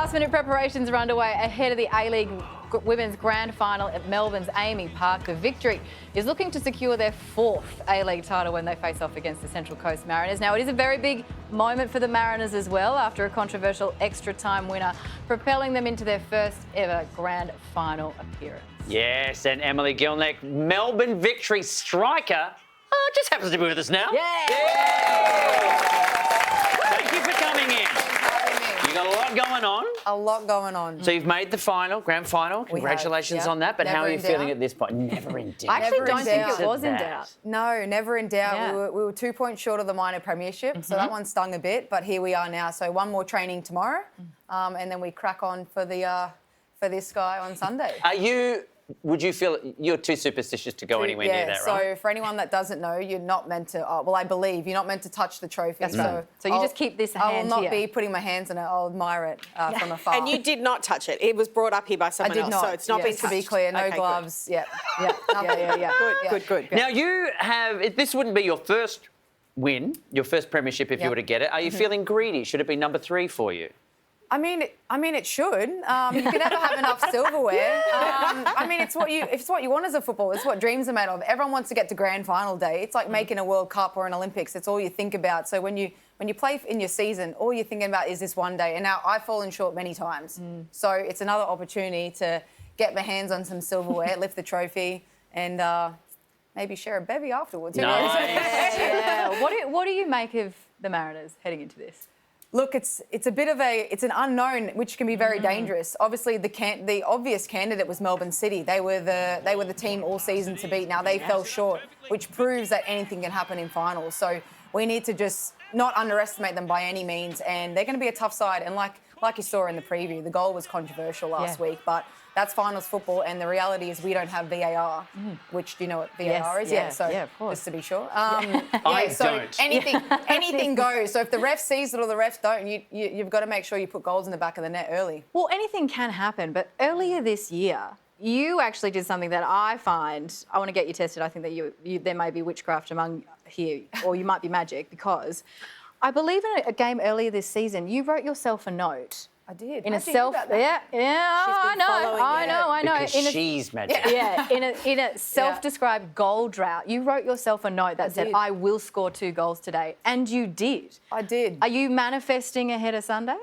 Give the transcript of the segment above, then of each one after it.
Last-minute preparations are underway ahead of the A-League Women's Grand Final at Melbourne's AAMI Park. The Victory is looking to secure their fourth A-League title when they face off against the Central Coast Mariners. Now, it is a very big moment for the Mariners as well, after a controversial extra-time winner, propelling them into their first ever Grand Final appearance. Yes, and Emily Gielnik, Melbourne Victory striker, just happens to be with us now. Yeah! Thank you for coming in. You got a lot going on. A lot going on. So you've made the final, grand final. Congratulations on that. But how are you feeling at this point? Never in doubt. I actually don't think it was in doubt. No, never in doubt. Yeah. We were 2 points short of the minor premiership, so that one stung a bit. But here we are now. So one more training tomorrow, and then we crack on for this guy on Sunday. Would you feel you're too superstitious to go anywhere near that, right? So for anyone that doesn't know, you're not meant to. I believe you're not meant to touch the trophy. That's right. So you just keep this hand I will not here. be putting my hands in it. I'll admire it from afar. And you did not touch it. It was brought up here by someone else, so it's not been touched. To be clear, no gloves. Good. Yeah. Good. Now you have. This wouldn't be your first win, your first premiership if you were to get it. Are you feeling greedy? Should it be number 3 for you? I mean, it should. You can never have enough silverware. I mean, it's what you want as a footballer. It's what dreams are made of. Everyone wants to get to grand final day. It's like making a World Cup or an Olympics. It's all you think about. So when you play in your season, all you're thinking about is this one day. And now I've fallen short many times. So it's another opportunity to get my hands on some silverware, lift the trophy, and maybe share a bevy afterwards. Nice. Yeah. What do you make of the Mariners heading into this? Look, it's an unknown, which can be very dangerous. Obviously, the obvious candidate was Melbourne City. They were the team all season to beat. Now they fell short, which proves that anything can happen in finals. So we need to just not underestimate them by any means. And they're going to be a tough side. And like you saw in the preview, the goal was controversial last week, but that's finals football, and the reality is we don't have VAR, which, do you know what VAR is? Yeah, So of course. just to be sure. I don't. Anything goes. So if the ref sees it or the refs don't, you've got to make sure you put goals in the back of the net early. Well, anything can happen, but earlier this year, you actually did something that I find, I want to get you tested. I think that there may be witchcraft among here, or you might be magic, because I believe in a game earlier this season, you wrote yourself a note. I did. In a I know. Because she's magic. Yeah, in a self-described goal drought, you wrote yourself a note that said, "I will score 2 goals today," and you did. I did. Are you manifesting ahead of Sunday?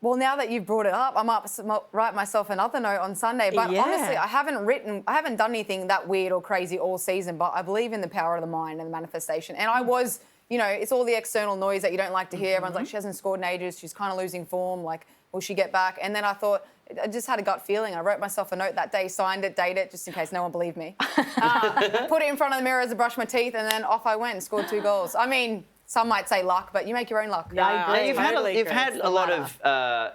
Well, now that you've brought it up, I might write myself another note on Sunday. But honestly, I haven't done anything that weird or crazy all season. But I believe in the power of the mind and the manifestation. And I was. You know, it's all the external noise that you don't like to hear. Everyone's like, she hasn't scored in ages. She's kind of losing form. Like, will she get back? And then I thought, I just had a gut feeling. I wrote myself a note that day, signed it, dated it, just in case no one believed me. Put it in front of the mirror as I brushed my teeth, and then off I went and scored 2 goals. I mean, some might say luck, but you make your own luck. Yeah, I agree. You've had a lot of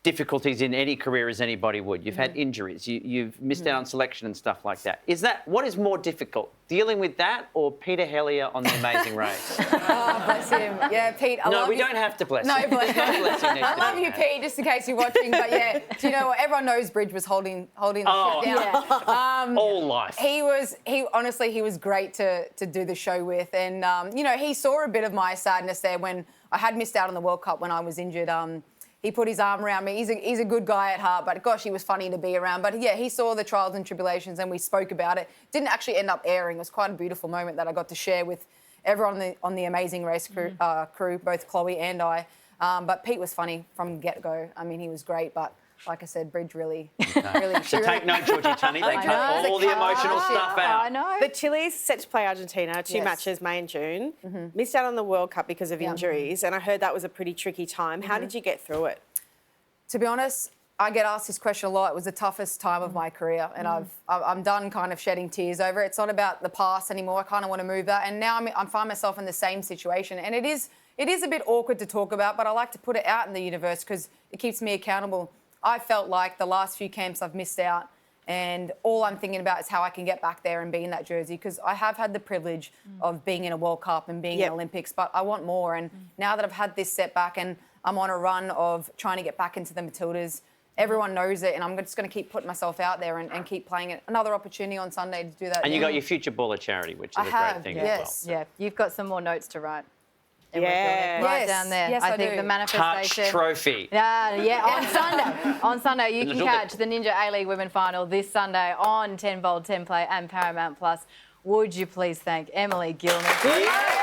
difficulties in any career as anybody would. You've had injuries. You've missed out on selection and stuff like that. What is more difficult, dealing with that or Peter Hellier on The Amazing Race? Oh, bless him. Yeah, Pete, I love you. No, we don't have to bless him. No, bless him. I love you, Pete, just in case you're watching. But yeah, do you know what? Everyone knows Bridge was holding the shit down. Yeah. All life. He was great to do the show with. And, you know, he saw a bit of my sadness there when I had missed out on the World Cup when I was injured. He put his arm around me. He's a good guy at heart, but gosh, he was funny to be around. But yeah, he saw the trials and tribulations and we spoke about it. Didn't actually end up airing. It was quite a beautiful moment that I got to share with everyone on the Amazing Race crew, both Chloe and I. But Pete was funny from get-go. I mean, he was great, but like I said, Bridge really... So take note, Georgie Tunney. They cut all the emotional stuff out. I know. The Chile's set to play Argentina, 2 matches, May and June. Missed out on the World Cup because of injuries, and I heard that was a pretty tricky time. How did you get through it? To be honest, I get asked this question a lot. It was the toughest time of my career, and I'm done kind of shedding tears over it. It's not about the past anymore. I kind of want to move that, and now I find myself in the same situation, and it is a bit awkward to talk about, but I like to put it out in the universe because it keeps me accountable. I felt like the last few camps I've missed out, and all I'm thinking about is how I can get back there and be in that jersey, because I have had the privilege of being in a World Cup and being in Olympics, but I want more. And now that I've had this setback and I'm on a run of trying to get back into the Matildas, everyone knows it, and I'm just going to keep putting myself out there and keep playing it. Another opportunity on Sunday to do that. And you got your Future Baller charity, which is a great thing as well. Yeah, you've got some more notes to write. Yeah. Right Yes. down there. Yes, I I think do. the Touch manifestation. trophy. Yeah, on Sunday. On Sunday, you can Look at- catch the Ninja A-League Women Final this Sunday on 10 Bold, 10 Play and Paramount Plus. Would you please thank Emily Gielnik? Yeah.